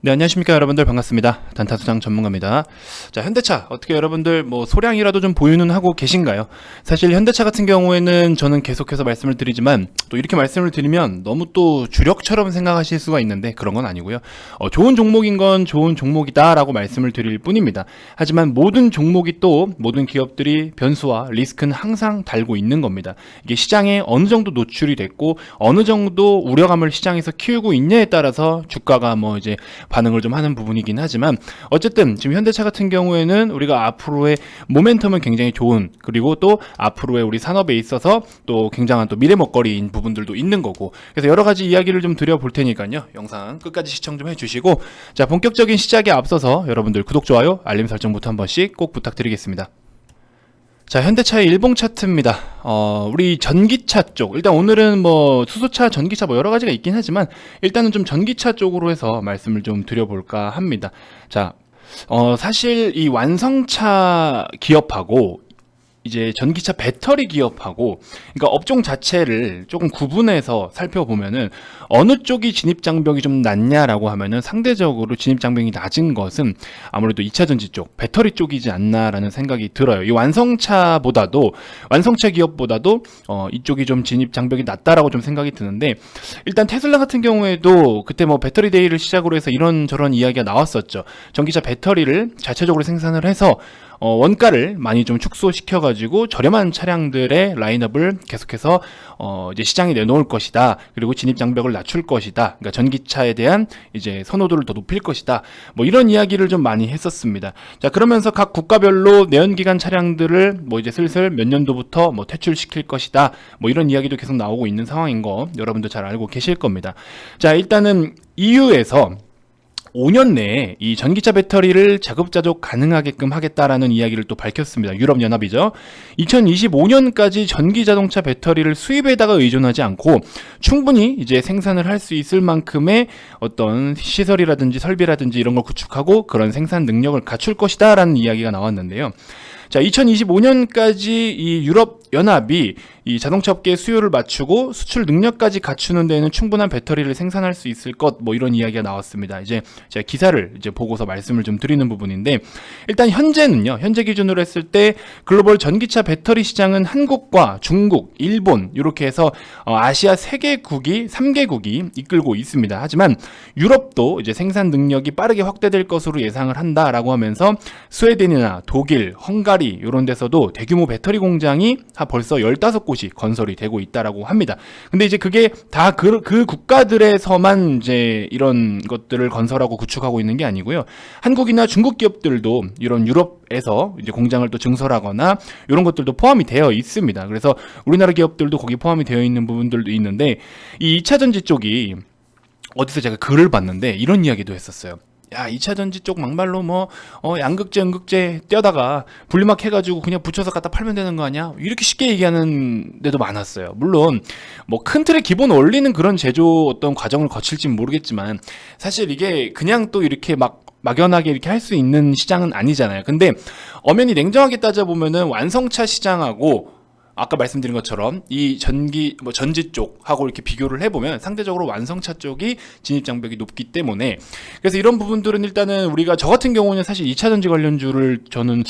네, 안녕하십니까 여러분들. 반갑습니다. 단타수장 전문가입니다. 자, 현대차 어떻게 여러분들 소량이라도 좀 보유는 하고 계신가요? 사실 현대차 같은 경우에는 저는 계속해서 말씀을 드리지만 또 이렇게 말씀을 드리면 너무 또 주력처럼 생각하실 수가 있는데 그런 건 아니고요. 좋은 종목인 건 좋은 종목이다 라고 말씀을 드릴 뿐입니다. 하지만 모든 종목이 또 모든 기업들이 변수와 리스크는 항상 달고 있는 겁니다. 이게 시장에 어느 정도 노출이 됐고 어느 정도 우려감을 시장에서 키우고 있냐에 따라서 주가가 이제 반응을 좀 하는 부분이긴 하지만 어쨌든 지금 현대차 같은 경우에는 우리가 앞으로의 모멘텀은 굉장히 좋은, 그리고 또 앞으로의 우리 산업에 있어서 또 굉장한 또 미래 먹거리인 부분들도 있는 거고, 그래서 여러 가지 이야기를 좀 드려볼 테니까요. 영상 끝까지 시청 좀 해주시고, 자, 본격적인 시작에 앞서서 여러분들 구독, 좋아요, 알림 설정부터 한 번씩 꼭 부탁드리겠습니다. 자, 현대차의 일봉 차트입니다. 우리 전기차 쪽, 일단 오늘은 수소차, 전기차 여러 가지가 있긴 하지만 일단은 좀 전기차 쪽으로 해서 말씀을 좀 드려볼까 합니다. 자, 사실 이 완성차 기업하고 이제 전기차 배터리 기업하고, 그러니까 업종 자체를 조금 구분해서 살펴보면은 어느 쪽이 진입 장벽이 좀 낮냐라고 하면은 상대적으로 진입 장벽이 낮은 것은 아무래도 2차전지 쪽, 배터리 쪽이지 않나라는 생각이 들어요. 이 완성차 기업보다도 이쪽이 좀 진입 장벽이 낮다라고 좀 생각이 드는데, 일단 테슬라 같은 경우에도 그때 배터리 데이를 시작으로 해서 이런저런 이야기가 나왔었죠. 전기차 배터리를 자체적으로 생산을 해서 원가를 많이 좀 축소시켜가지고 저렴한 차량들의 라인업을 계속해서 이제 시장에 내놓을 것이다. 그리고 진입 장벽을 낮출 것이다. 그러니까 전기차에 대한 이제 선호도를 더 높일 것이다. 이런 이야기를 좀 많이 했었습니다. 자, 그러면서 각 국가별로 내연기관 차량들을 이제 슬슬 몇 년도부터 퇴출시킬 것이다. 이런 이야기도 계속 나오고 있는 상황인 거 여러분도 잘 알고 계실 겁니다. 자, 일단은 EU에서 5년 내에 이 전기차 배터리를 자급자족 가능하게끔 하겠다라는 이야기를 또 밝혔습니다. 유럽연합이죠. 2025년까지 전기자동차 배터리를 수입에다가 의존하지 않고 충분히 이제 생산을 할 수 있을 만큼의 어떤 시설이라든지 설비라든지 이런 걸 구축하고 그런 생산 능력을 갖출 것이다라는 이야기가 나왔는데요. 자, 2025년까지 이 유럽연합이 이 자동차 업계의 수요를 맞추고 수출 능력까지 갖추는 데는 충분한 배터리를 생산할 수 있을 것, 이런 이야기가 나왔습니다. 이제 제가 기사를 이제 보고서 말씀을 좀 드리는 부분인데, 일단 현재 기준으로 했을 때 글로벌 전기차 배터리 시장은 한국과 중국, 일본 이렇게 해서 아시아 3개국이 이끌고 있습니다. 하지만 유럽도 이제 생산 능력이 빠르게 확대될 것으로 예상을 한다라고 하면서 스웨덴이나 독일, 헝가리 이런 데서도 대규모 배터리 공장이 벌써 15곳이 건설이 되고 있다라고 합니다. 근데 이제 그게 다 그 국가들에서만 이제 이런 것들을 건설하고 구축하고 있는 게 아니고요. 한국이나 중국 기업들도 이런 유럽에서 이제 공장을 또 증설하거나 이런 것들도 포함이 되어 있습니다. 그래서 우리나라 기업들도 거기 포함이 되어 있는 부분들도 있는데, 이 2차전지 쪽이 어디서 제가 글을 봤는데 이런 이야기도 했었어요. 야, 2차전지 쪽 막말로 양극재, 음극재 떼다가 분리막 해가지고 그냥 붙여서 갖다 팔면 되는 거 아니야? 이렇게 쉽게 얘기하는 데도 많았어요. 물론 큰 틀의 기본 원리는 그런 제조 어떤 과정을 거칠진 모르겠지만 사실 이게 그냥 또 이렇게 막연하게 이렇게 할 수 있는 시장은 아니잖아요. 근데 엄연히 냉정하게 따져보면은 완성차 시장하고 아까 말씀드린 것처럼 이 전지 쪽하고 이렇게 비교를 해보면 상대적으로 완성차 쪽이 진입 장벽이 높기 때문에, 그래서 이런 부분들은 일단은 우리가 저 같은 경우는 사실 2차전지 관련주를 저는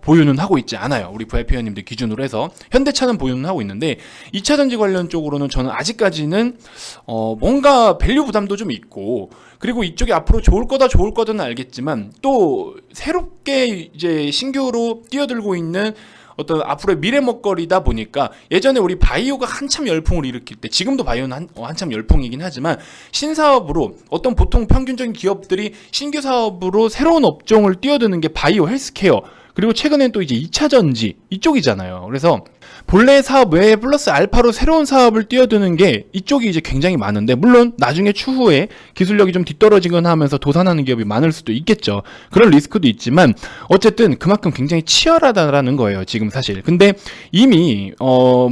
보유는 하고 있지 않아요. 우리 VIP원님들 기준으로 해서 현대차는 보유는 하고 있는데 2차전지 관련 쪽으로는 저는 아직까지는 뭔가 밸류 부담도 좀 있고, 그리고 이쪽이 앞으로 좋을 거다는 알겠지만 또 새롭게 이제 신규로 뛰어들고 있는 어떤 앞으로의 미래 먹거리다 보니까, 예전에 우리 바이오가 한참 열풍을 일으킬 때, 지금도 바이오는 한참 열풍이긴 하지만 신사업으로 어떤 보통 평균적인 기업들이 신규 사업으로 새로운 업종을 뛰어드는 게 바이오, 헬스케어, 그리고 최근엔 또 이제 2차전지 이쪽이잖아요. 그래서 본래 사업 외에 플러스 알파로 새로운 사업을 뛰어드는 게 이쪽이 이제 굉장히 많은데, 물론 나중에 추후에 기술력이 좀 뒤떨어지거나 하면서 도산하는 기업이 많을 수도 있겠죠. 그런 리스크도 있지만 어쨌든 그만큼 굉장히 치열하다라는 거예요, 지금 사실. 근데 이미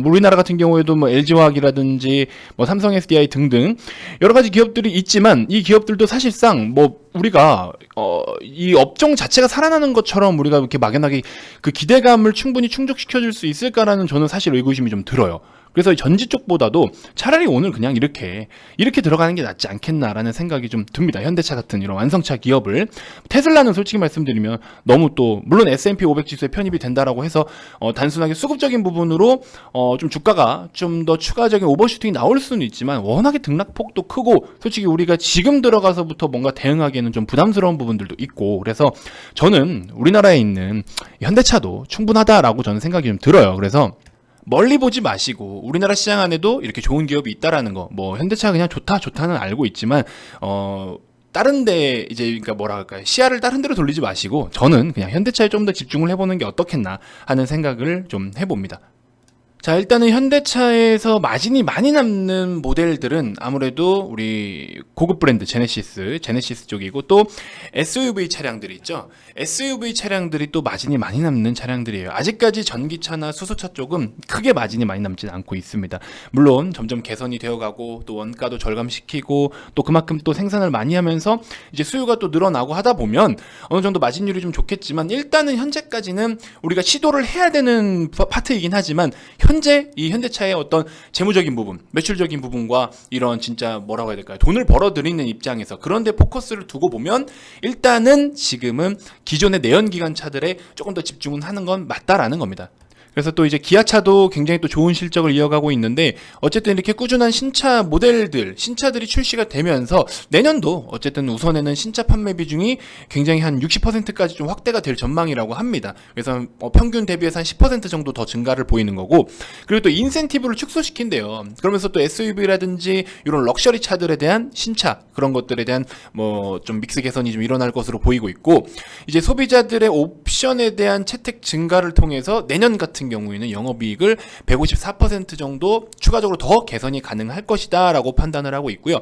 우리나라 같은 경우에도 LG화학이라든지 삼성 SDI 등등 여러 가지 기업들이 있지만, 이 기업들도 사실상 우리가 이 업종 자체가 살아나는 것처럼 우리가 이렇게 막연하게 그 기대감을 충분히 충족시켜줄 수 있을까라는 저는 사실 의구심이 좀 들어요. 그래서 전지 쪽보다도 차라리 오늘 그냥 이렇게 들어가는 게 낫지 않겠나라는 생각이 좀 듭니다. 현대차 같은 이런 완성차 기업을. 테슬라는 솔직히 말씀드리면 너무 또 물론 S&P 500 지수에 편입이 된다라고 해서 단순하게 수급적인 부분으로 좀 주가가 좀 더 추가적인 오버슈팅이 나올 수는 있지만 워낙에 등락폭도 크고 솔직히 우리가 지금 들어가서부터 뭔가 대응하기에는 좀 부담스러운 부분들도 있고, 그래서 저는 우리나라에 있는 현대차도 충분하다라고 저는 생각이 좀 들어요. 그래서 멀리 보지 마시고 우리나라 시장 안에도 이렇게 좋은 기업이 있다라는 거, 뭐 현대차 그냥 좋다는 알고 있지만 다른데 이제 그러니까 뭐라 할까요, 시야를 다른 데로 돌리지 마시고 저는 그냥 현대차에 좀 더 집중을 해보는 게 어떻겠나 하는 생각을 좀 해봅니다. 자, 일단은 현대차에서 마진이 많이 남는 모델들은 아무래도 우리 고급 브랜드 제네시스 쪽이고, 또 SUV 차량들이 있죠. SUV 차량들이 또 마진이 많이 남는 차량들이에요. 아직까지 전기차나 수소차 쪽은 크게 마진이 많이 남지는 않고 있습니다. 물론 점점 개선이 되어가고 또 원가도 절감시키고 또 그만큼 또 생산을 많이 하면서 이제 수요가 또 늘어나고 하다 보면 어느 정도 마진율이 좀 좋겠지만, 일단은 현재까지는 우리가 시도를 해야 되는 파트이긴 하지만 현재 이 현대차의 어떤 재무적인 부분, 매출적인 부분과 이런 진짜 뭐라고 해야 될까요, 돈을 벌어들이는 입장에서 그런데 포커스를 두고 보면 일단은 지금은 기존의 내연기관 차들에 조금 더 집중은 하는 건 맞다라는 겁니다. 그래서 또 이제 기아차도 굉장히 또 좋은 실적을 이어가고 있는데, 어쨌든 이렇게 꾸준한 신차 모델들, 신차들이 출시가 되면서 내년도 어쨌든 우선에는 신차 판매 비중이 굉장히 한 60%까지 좀 확대가 될 전망이라고 합니다. 그래서 평균 대비해서 한 10% 정도 더 증가를 보이는 거고, 그리고 또 인센티브를 축소시킨대요. 그러면서 또 SUV라든지 이런 럭셔리 차들에 대한 신차, 그런 것들에 대한 뭐 좀 믹스 개선이 좀 일어날 것으로 보이고 있고, 이제 소비자들의 옵션에 대한 채택 증가를 통해서 내년 같은 경우에는 영업이익을 154% 정도 추가적으로 더 개선이 가능할 것이다 라고 판단을 하고 있고요.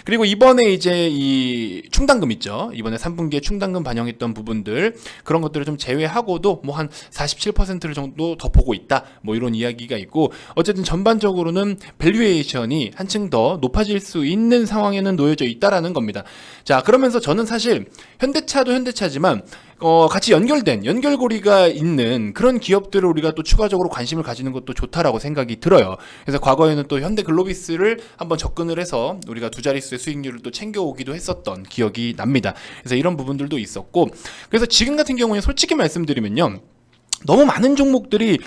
그리고 이번에 이제 이 충당금 있죠. 이번에 3분기에 충당금 반영했던 부분들, 그런 것들을 좀 제외하고도 뭐 한 47% 정도 더 보고 있다, 뭐 이런 이야기가 있고, 어쨌든 전반적으로는 밸류에이션이 한층 더 높아질 수 있는 상황에는 놓여져 있다라는 겁니다. 자, 그러면서 저는 사실 현대차도 현대차지만 같이 연결고리가 있는 그런 기업들을 우리가 또 추가적으로 관심을 가지는 것도 좋다라고 생각이 들어요. 그래서 과거에는 또 현대글로비스를 한번 접근을 해서 우리가 두 자릿수의 수익률을 또 챙겨오기도 했었던 기억이 납니다. 그래서 이런 부분들도 있었고, 그래서 지금 같은 경우에 솔직히 말씀드리면요, 너무 많은 종목들이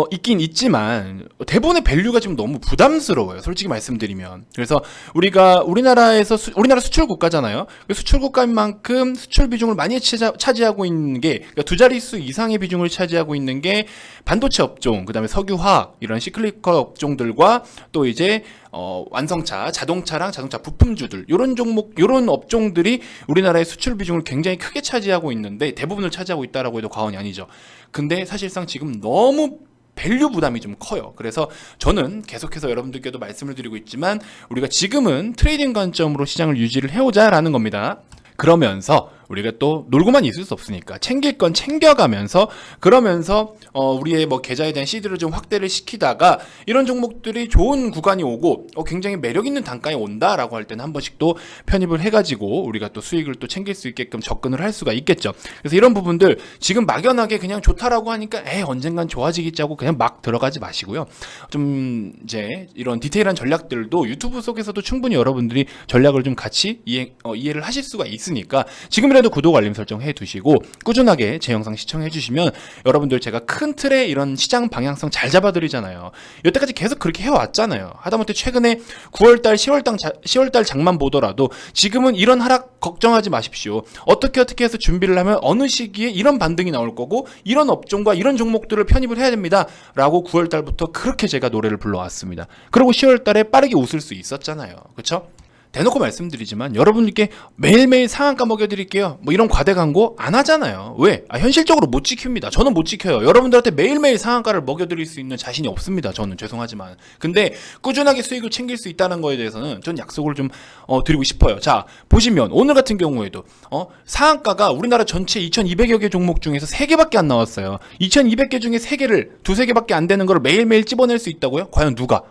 있긴 있지만 대부분의 밸류가 지금 너무 부담스러워요, 솔직히 말씀드리면. 그래서 우리나라 수출 국가잖아요. 수출 국가인 만큼 수출 비중을 많이 차지하고 있는 게, 그러니까 두 자릿수 이상의 비중을 차지하고 있는 게 반도체 업종, 그다음에 석유화학, 이런 시클리컬 업종들과 또 이제 완성차, 자동차랑 자동차 부품주들, 요런 업종들이 우리나라의 수출 비중을 굉장히 크게 차지하고 있는데, 대부분을 차지하고 있다라고 해도 과언이 아니죠. 근데 사실상 지금 너무 밸류 부담이 좀 커요. 그래서 저는 계속해서 여러분들께도 말씀을 드리고 있지만, 우리가 지금은 트레이딩 관점으로 시장을 유지를 해오자라는 겁니다. 그러면서 우리가 또 놀고만 있을 수 없으니까 챙길 건 챙겨가면서, 그러면서 우리의 뭐 계좌에 대한 시드를 좀 확대를 시키다가 이런 종목들이 좋은 구간이 오고 굉장히 매력 있는 단가에 온다라고 할 때는 한 번씩 또 편입을 해가지고 우리가 또 수익을 또 챙길 수 있게끔 접근을 할 수가 있겠죠. 그래서 이런 부분들 지금 막연하게 그냥 좋다라고 하니까 언젠간 좋아지겠지 하고 그냥 막 들어가지 마시고요. 좀 이제 이런 디테일한 전략들도 유튜브 속에서도 충분히 여러분들이 전략을 좀 같이 이해를 하실 수가 있으니까 지금이라도 구독, 알림 설정 해두시고 꾸준하게 제 영상 시청해주시면 여러분들 제가 큰 틀의 이런 시장 방향성 잘 잡아드리잖아요. 여태까지 계속 그렇게 해왔잖아요. 하다못해 최근에 9월달, 10월달 장만 보더라도 지금은 이런 하락 걱정하지 마십시오. 어떻게 해서 준비를 하면 어느 시기에 이런 반등이 나올 거고 이런 업종과 이런 종목들을 편입을 해야 됩니다 라고 9월달부터 그렇게 제가 노래를 불러왔습니다. 그리고 10월달에 빠르게 웃을 수 있었잖아요. 그쵸? 대놓고 말씀드리지만 여러분들께 매일매일 상한가 먹여드릴게요, 뭐 이런 과대 광고 안 하잖아요. 왜? 현실적으로 못 지킵니다. 저는 못 지켜요. 여러분들한테 매일매일 상한가를 먹여드릴 수 있는 자신이 없습니다. 저는 죄송하지만. 근데 꾸준하게 수익을 챙길 수 있다는 거에 대해서는 전 약속을 좀 드리고 싶어요. 자, 보시면 오늘 같은 경우에도 상한가가 우리나라 전체 2200여 개 종목 중에서 3개밖에 안 나왔어요. 2200개 중에 3개를 두세 개밖에 안 되는 걸 매일매일 찝어낼 수 있다고요? 과연 누가?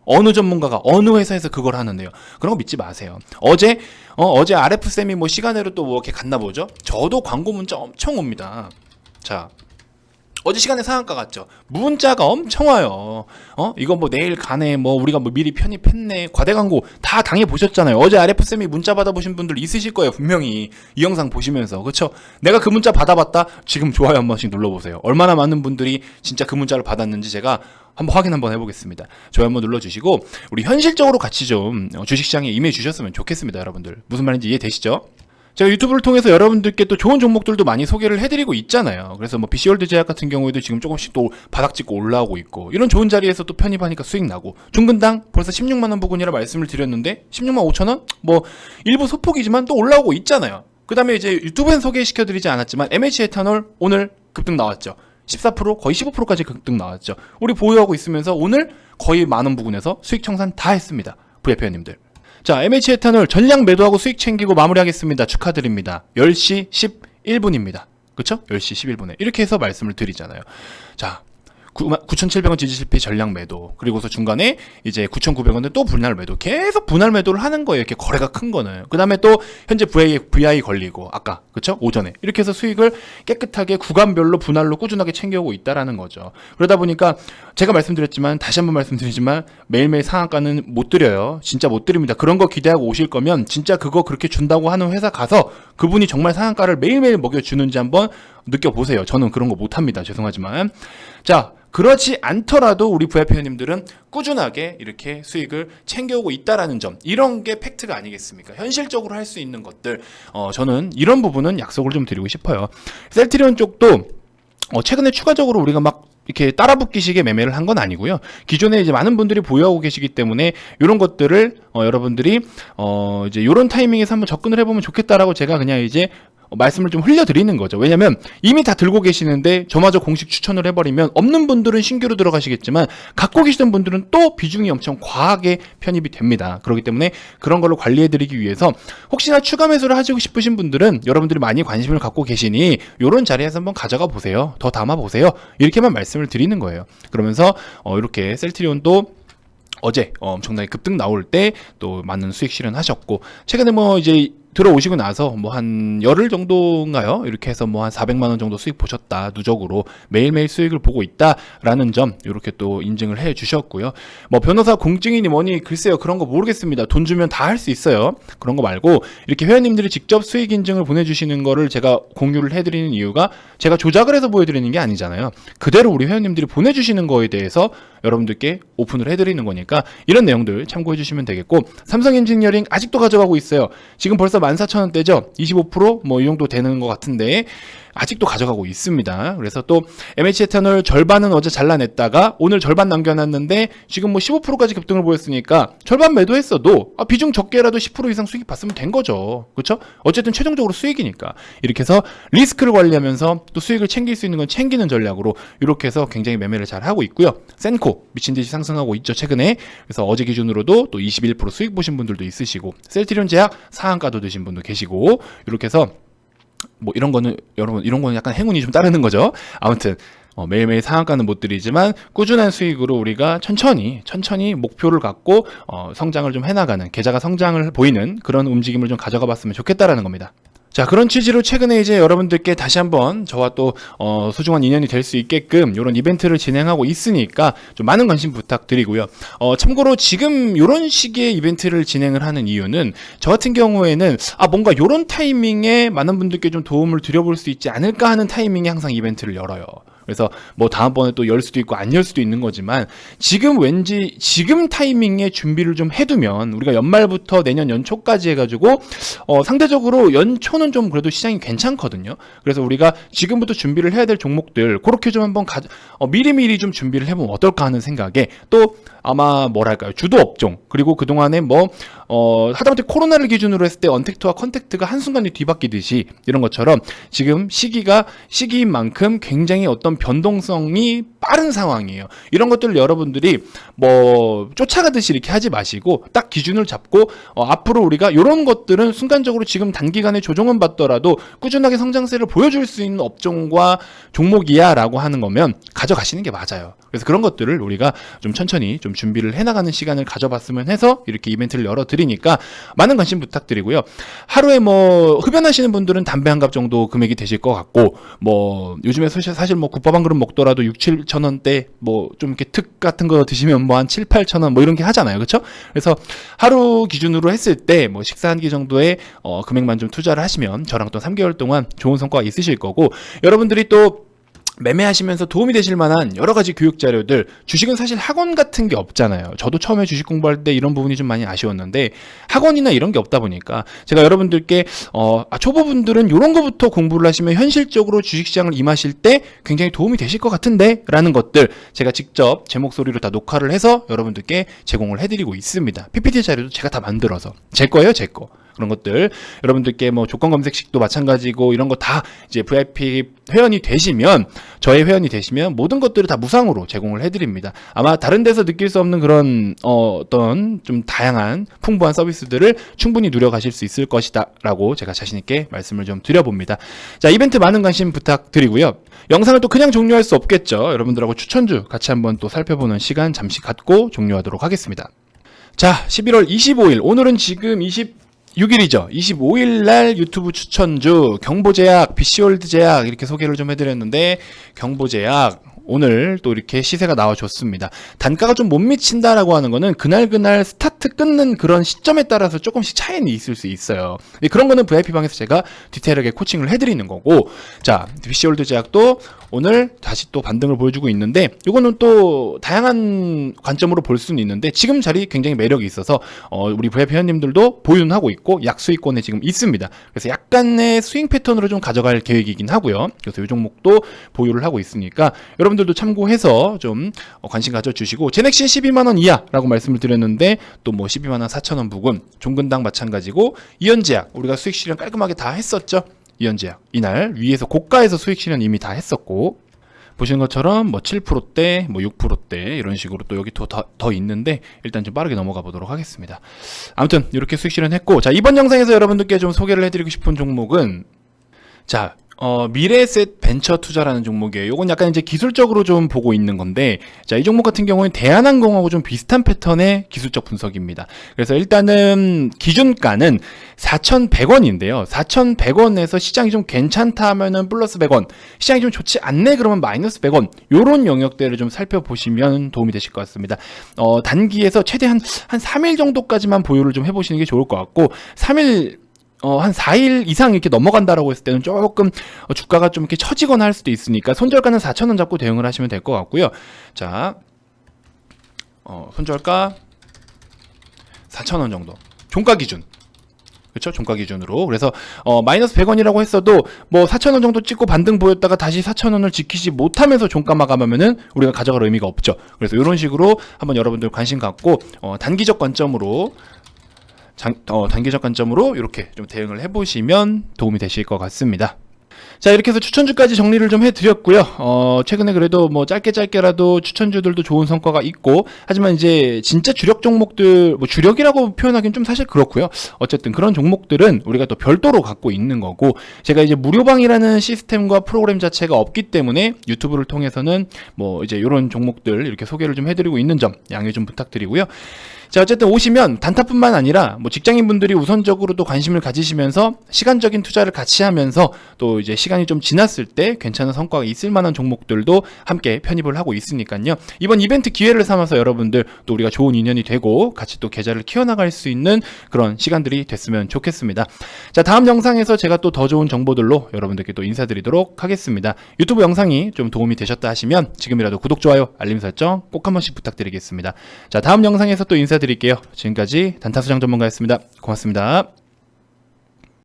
어느 전문가가 어느 회사에서 그걸 하는데요? 그런 거 믿지 마세요. 어제 RF쌤이 뭐 시간으로 또 뭐 이렇게 갔나 보죠? 저도 광고 문자 엄청 옵니다. 자, 어제 시간에 상한가 갔죠. 문자가 엄청 와요. 이거 뭐 내일 가네, 뭐 우리가 뭐 미리 편입했네, 과대 광고 다 당해 보셨잖아요. 어제 RF쌤이 문자 받아보신 분들 있으실 거예요, 분명히. 이 영상 보시면서. 그쵸? 내가 그 문자 받아봤다? 지금 좋아요 한 번씩 눌러보세요. 얼마나 많은 분들이 진짜 그 문자를 받았는지 제가 한번 확인 한번 해보겠습니다. 좋아요 한번 눌러주시고, 우리 현실적으로 같이 좀 주식시장에 임해 주셨으면 좋겠습니다, 여러분들. 무슨 말인지 이해되시죠? 제가 유튜브를 통해서 여러분들께 또 좋은 종목들도 많이 소개를 해드리고 있잖아요. 그래서 뭐 BC월드 제약 같은 경우에도 지금 조금씩 또 바닥 찍고 올라오고 있고, 이런 좋은 자리에서 또 편입하니까 수익 나고, 중근당 벌써 16만원 부근이라 말씀을 드렸는데 16만 5천원? 뭐 일부 소폭이지만 또 올라오고 있잖아요. 그 다음에 이제 유튜브엔 소개시켜드리지 않았지만 MH 에탄올 오늘 급등 나왔죠. 14% 거의 15%까지 급등 나왔죠. 우리 보유하고 있으면서 오늘 거의 만원 부근에서 수익 청산 다 했습니다, VIP원님들. 자, MH 에탄올 전량 매도하고 수익 챙기고 마무리하겠습니다. 축하드립니다. 10시 11분입니다. 그쵸? 10시 11분에. 이렇게 해서 말씀을 드리잖아요. 자, 9,700원 지지 실패 전량 매도. 그리고서 중간에 이제 9,900원은 또 분할 매도. 계속 분할 매도를 하는 거예요. 이렇게 거래가 큰 거는. 그 다음에 또 현재 VI 걸리고, 아까, 그쵸? 오전에. 이렇게 해서 수익을 깨끗하게 구간별로 분할로 꾸준하게 챙겨오고 있다라는 거죠. 그러다 보니까 제가 말씀드렸지만, 다시 한번 말씀드리지만, 매일매일 상한가는 못 드려요. 진짜 못 드립니다. 그런 거 기대하고 오실 거면, 진짜 그거 그렇게 준다고 하는 회사 가서 그분이 정말 상한가를 매일매일 먹여주는지 한번 느껴보세요. 저는 그런 거 못합니다. 죄송하지만. 자, 그렇지 않더라도 우리 VIP님들은 꾸준하게 이렇게 수익을 챙겨오고 있다라는 점, 이런 게 팩트가 아니겠습니까? 현실적으로 할 수 있는 것들, 저는 이런 부분은 약속을 좀 드리고 싶어요. 셀트리온 쪽도 최근에 추가적으로 우리가 막 이렇게 따라붙기식의 매매를 한 건 아니고요. 기존에 이제 많은 분들이 보유하고 계시기 때문에 이런 것들을 여러분들이 이제 이런 타이밍에서 한번 접근을 해보면 좋겠다라고 제가 그냥 이제 말씀을 좀 흘려드리는 거죠. 왜냐면 이미 다 들고 계시는데 저마저 공식 추천을 해버리면 없는 분들은 신규로 들어가시겠지만 갖고 계시던 분들은 또 비중이 엄청 과하게 편입이 됩니다. 그렇기 때문에 그런 걸로 관리해드리기 위해서 혹시나 추가 매수를 하시고 싶으신 분들은 여러분들이 많이 관심을 갖고 계시니 이런 자리에서 한번 가져가 보세요. 더 담아보세요. 이렇게만 말씀을 드리는 거예요. 그러면서 이렇게 셀트리온도 어제 엄청나게 급등 나올 때 또 많은 수익 실현하셨고, 최근에 뭐 이제 들어오시고 나서 뭐 한 열흘 정도인가요? 이렇게 해서 뭐 한 400만원 정도 수익 보셨다. 누적으로 매일매일 수익을 보고 있다라는 점 이렇게 또 인증을 해 주셨고요. 뭐 변호사 공증이니 뭐니 글쎄요, 그런 거 모르겠습니다. 돈 주면 다 할 수 있어요. 그런 거 말고 이렇게 회원님들이 직접 수익 인증을 보내주시는 거를 제가 공유를 해드리는 이유가, 제가 조작을 해서 보여드리는 게 아니잖아요. 그대로 우리 회원님들이 보내주시는 거에 대해서 여러분들께 오픈을 해드리는 거니까 이런 내용들 참고해 주시면 되겠고, 삼성 엔지니어링 아직도 가져가고 있어요. 지금 벌써 14,000원대죠. 25% 이 정도 되는 것 같은데 아직도 가져가고 있습니다. 그래서 또 MH 에탄올 절반은 어제 잘라냈다가 오늘 절반 남겨놨는데 지금 뭐 15%까지 급등을 보였으니까 절반 매도했어도 비중 적게라도 10% 이상 수익 봤으면 된 거죠. 그렇죠? 어쨌든 최종적으로 수익이니까. 이렇게 해서 리스크를 관리하면서 또 수익을 챙길 수 있는 건 챙기는 전략으로 이렇게 해서 굉장히 매매를 잘 하고 있고요. 센코 미친 듯이 상승하고 있죠, 최근에. 그래서 어제 기준으로도 또 21% 수익 보신 분들도 있으시고, 셀트리온 제약 상한가도 드신 분도 계시고, 이렇게 해서 뭐 이런 거는 여러분, 이런 거는 약간 행운이 좀 따르는 거죠. 아무튼 매일매일 상한가는 못 드리지만 꾸준한 수익으로 우리가 천천히 목표를 갖고 성장을 좀 해나가는, 계좌가 성장을 보이는 그런 움직임을 좀 가져가 봤으면 좋겠다라는 겁니다. 자, 그런 취지로 최근에 이제 여러분들께 다시 한번 저와 또 소중한 인연이 될 수 있게끔 이런 이벤트를 진행하고 있으니까 좀 많은 관심 부탁드리고요. 참고로 지금 이런 식의 이벤트를 진행을 하는 이유는, 저 같은 경우에는 뭔가 이런 타이밍에 많은 분들께 좀 도움을 드려볼 수 있지 않을까 하는 타이밍에 항상 이벤트를 열어요. 그래서 뭐 다음번에 또 열 수도 있고 안 열 수도 있는 거지만, 지금 왠지 지금 타이밍에 준비를 좀 해두면 우리가 연말부터 내년 연초까지 해가지고 상대적으로 연초는 좀 그래도 시장이 괜찮거든요. 그래서 우리가 지금부터 준비를 해야 될 종목들 그렇게 좀 한번 미리미리 좀 준비를 해보면 어떨까 하는 생각에, 또 아마 뭐랄까요, 주도 업종, 그리고 그동안에 하다못해 코로나를 기준으로 했을 때 언택트와 컨택트가 한순간에 뒤바뀌듯이 이런 것처럼 지금 시기인 만큼 굉장히 어떤 변동성이 빠른 상황이에요. 이런 것들을 여러분들이 쫓아가듯이 이렇게 하지 마시고 딱 기준을 잡고 앞으로 우리가 이런 것들은 순간적으로 지금 단기간에 조정은 받더라도 꾸준하게 성장세를 보여줄 수 있는 업종과 종목이야 라고 하는 거면 가져가시는 게 맞아요. 그래서 그런 것들을 우리가 좀 천천히 좀 준비를 해나가는 시간을 가져봤으면 해서 이렇게 이벤트를 열어드리니까 많은 관심 부탁드리고요. 하루에 뭐 흡연하시는 분들은 담배 한 갑 정도 금액이 되실 것 같고, 뭐 요즘에 사실 뭐 국밥 한 그릇 먹더라도 6, 7천 원대 뭐 좀 이렇게 특 같은 거 드시면 뭐 한 7, 8천 원 뭐 이런 게 하잖아요. 그렇죠? 그래서 하루 기준으로 했을 때 뭐 식사 한 끼 정도의 금액만 좀 투자를 하시면 저랑 또 3개월 동안 좋은 성과가 있으실 거고, 여러분들이 또 매매하시면서 도움이 되실 만한 여러 가지 교육 자료들, 주식은 사실 학원 같은 게 없잖아요. 저도 처음에 주식 공부할 때 이런 부분이 좀 많이 아쉬웠는데 학원이나 이런 게 없다 보니까 제가 여러분들께 초보분들은 이런 거부터 공부를 하시면 현실적으로 주식시장을 임하실 때 굉장히 도움이 되실 것 같은데 라는 것들 제가 직접 제 목소리로 다 녹화를 해서 여러분들께 제공을 해드리고 있습니다. PPT 자료도 제가 다 만들어서 제 거예요, 제 거. 그런 것들 여러분들께 뭐 조건 검색식도 마찬가지고 이런 거 다 이제 VIP 회원이 되시면, 저의 회원이 되시면 모든 것들을 다 무상으로 제공을 해드립니다. 아마 다른 데서 느낄 수 없는 그런 어떤 좀 다양한 풍부한 서비스들을 충분히 누려가실 수 있을 것이다 라고 제가 자신있게 말씀을 좀 드려봅니다. 자, 이벤트 많은 관심 부탁드리고요. 영상을 또 그냥 종료할 수 없겠죠. 여러분들하고 추천주 같이 한번 또 살펴보는 시간 잠시 갖고 종료하도록 하겠습니다. 자, 11월 25일 오늘은 지금 6일이죠. 25일 날 유튜브 추천주 경보제약, BC월드 제약 이렇게 소개를 좀 해드렸는데, 경보제약 오늘 또 이렇게 시세가 나와줬습니다. 단가가 좀 못 미친다라고 하는 거는 그날 스타트 끊는 그런 시점에 따라서 조금씩 차이는 있을 수 있어요. 그런 거는 VIP방에서 제가 디테일하게 코칭을 해드리는 거고, 자, BC월드 제약도 오늘 다시 또 반등을 보여주고 있는데, 이거는 또 다양한 관점으로 볼 수는 있는데 지금 자리 굉장히 매력이 있어서 우리 VIP 회원님들도 보유는 하고 있고 약수익권에 지금 있습니다. 그래서 약간의 스윙 패턴으로 좀 가져갈 계획이긴 하고요. 그래서 이 종목도 보유를 하고 있으니까 여러분들도 참고해서 좀 관심 가져주시고, 제넥신 12만원 이하라고 말씀을 드렸는데 또 뭐 12만원 4천원 부근, 종근당 마찬가지고, 이현제약 우리가 수익 실현 깔끔하게 다 했었죠. 이현제약 이날 위에서 고가에서 수익 실현 이미 다 했었고, 보시는 것처럼 뭐 7%대, 뭐 6%대 이런 식으로 또 여기 더 있는데 일단 좀 빠르게 넘어가 보도록 하겠습니다. 아무튼 이렇게 수익 실현했고, 자, 이번 영상에서 여러분들께 좀 소개를 해드리고 싶은 종목은, 자, 미래에셋 벤처 투자라는 종목이에요. 이건 약간 이제 기술적으로 좀 보고 있는 건데, 자, 이 종목 같은 경우는 대한항공하고 좀 비슷한 패턴의 기술적 분석입니다. 그래서 일단은 기준가는 4,100원인데요. 4,100원에서 시장이 좀 괜찮다 하면은 플러스 100원, 시장이 좀 좋지 않네 그러면 마이너스 100원, 요런 영역대를 좀 살펴보시면 도움이 되실 것 같습니다. 단기에서 최대한 한 3일 정도까지만 보유를 좀 해보시는 게 좋을 것 같고, 3일 한 4일 이상 이렇게 넘어간다라고 했을 때는 조금 주가가 좀 이렇게 처지거나 할 수도 있으니까 손절가는 4,000원 잡고 대응을 하시면 될 것 같고요. 자, 손절가 4,000원 정도, 종가 기준, 그렇죠? 종가 기준으로. 그래서 마이너스 100원이라고 했어도 뭐 4,000원 정도 찍고 반등 보였다가 다시 4,000원을 지키지 못하면서 종가 마감하면은 우리가 가져갈 의미가 없죠. 그래서 이런 식으로 한번 여러분들 관심 갖고 단기적 관점으로 단기적 관점으로 이렇게 좀 대응을 해보시면 도움이 되실 것 같습니다. 자, 이렇게 해서 추천주까지 정리를 좀 해드렸고요. 최근에 그래도 뭐 짧게라도 추천주들도 좋은 성과가 있고, 하지만 이제 진짜 주력 종목들, 뭐 주력이라고 표현하기는 좀 사실 그렇고요. 어쨌든 그런 종목들은 우리가 또 별도로 갖고 있는 거고, 제가 이제 무료방이라는 시스템과 프로그램 자체가 없기 때문에 유튜브를 통해서는 뭐 이제 이런 종목들 이렇게 소개를 좀 해드리고 있는 점 양해 좀 부탁드리고요. 자, 어쨌든 오시면 단타뿐만 아니라 뭐 직장인분들이 우선적으로도 관심을 가지시면서 시간적인 투자를 같이 하면서 또 이제 시간이 좀 지났을 때 괜찮은 성과가 있을 만한 종목들도 함께 편입을 하고 있으니까요. 이번 이벤트 기회를 삼아서 여러분들 또 우리가 좋은 인연이 되고 같이 또 계좌를 키워나갈 수 있는 그런 시간들이 됐으면 좋겠습니다. 자, 다음 영상에서 제가 또 더 좋은 정보들로 여러분들께 또 인사드리도록 하겠습니다. 유튜브 영상이 좀 도움이 되셨다 하시면 지금이라도 구독, 좋아요, 알림 설정 꼭 한 번씩 부탁드리겠습니다. 자, 다음 영상에서 또 인사드릴게요. 지금까지 단타수장 전문가였습니다. 고맙습니다.